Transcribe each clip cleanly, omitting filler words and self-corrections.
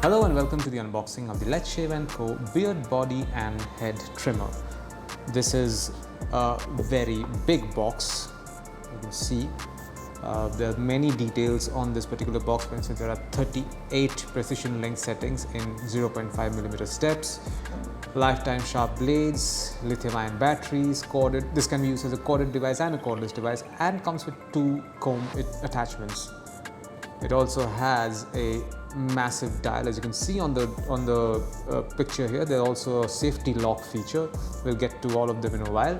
Hello and welcome to the unboxing of the LetsShave & Co. Beard Body and Head Trimmer. This is a very big box. You can see there are many details on this particular box. For instance, there are 38 precision length settings in 0.5mm steps, lifetime sharp blades, lithium-ion batteries, corded. This can be used as a corded device and a cordless device, and comes with 2 comb attachments. It also has a massive dial, as you can see on the picture here. There's also a safety lock feature. We'll get to all of them in a while.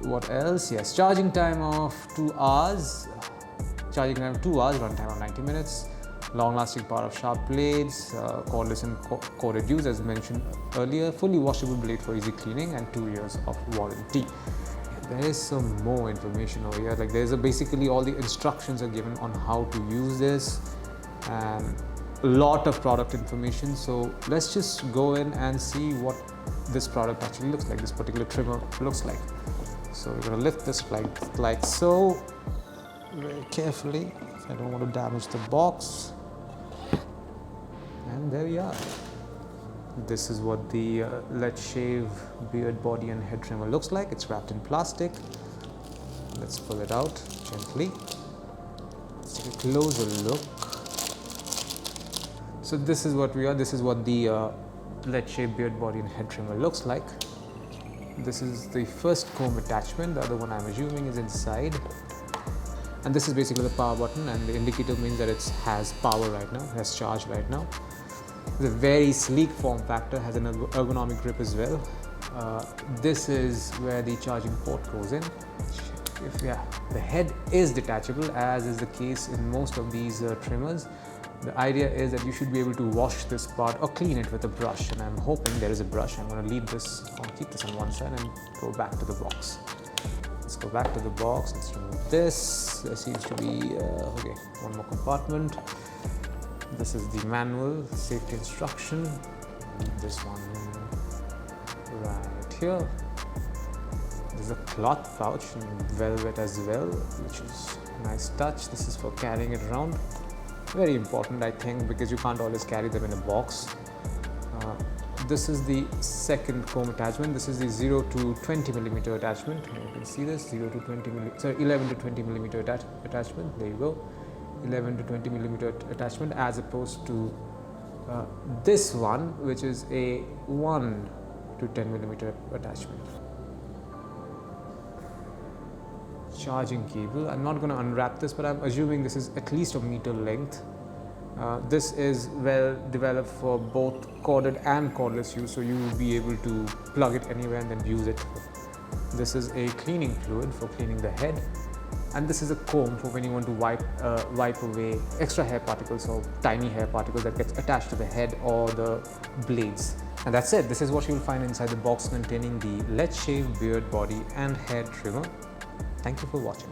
What else? Yes, charging time of 2 hours. Charging time of 2 hours, runtime of 90 minutes. Long-lasting power of sharp blades, cordless and corded use as mentioned earlier. Fully washable blade for easy cleaning, and 2 years of warranty. There is some more information over here. Like basically all the instructions are given on how to use this, and a lot of product information. So let's just go in and see what this product actually looks like, this particular trimmer looks like. So we're going to lift this like so, very carefully. I don't want to damage the box. And there we are. This is what the LetsShave Beard Body and Head Trimmer looks like. It's wrapped in plastic. Let's pull it out gently. Let's take a closer look. So this is what we are. This is what the LetsShave Beard Body and Head Trimmer looks like. This is the first comb attachment. The other one I'm assuming is inside. And this is basically the power button, and the indicator means that it has power right now, it has charge right now. It's a very sleek form factor, has an ergonomic grip as well. This is where the charging port goes in. The head is detachable, as is the case in most of these trimmers. The idea is that you should be able to wash this part or clean it with a brush, and I'm hoping there is a brush. I'm going to leave this, I'll keep this on one side and go back to the box. Let's go back to the box. Let's remove this. There seems to be okay, one more compartment. This is the manual safety instruction. This one right here. There's a cloth pouch in velvet as well, which is a nice touch. This is for carrying it around. Very important, I think, because you can't always carry them in a box. This is the second comb attachment. This is the 0 to 20mm attachment. You can see this 11 to 20mm attachment. There you go. 11 to 20mm attachment, as opposed to this one, which is a 1 to 10mm attachment. Charging cable. I'm not going to unwrap this, but I'm assuming this is at least a meter length. This is well developed for both corded and cordless use, so you will be able to plug it anywhere and then use it. This is a cleaning fluid for cleaning the head, and this is a comb for when you want to wipe away extra hair particles or tiny hair particles that gets attached to the head or the blades. And that's it. This is what you will find inside the box containing the LetsShave Beard Body and Head Trimmer. Thank you for watching.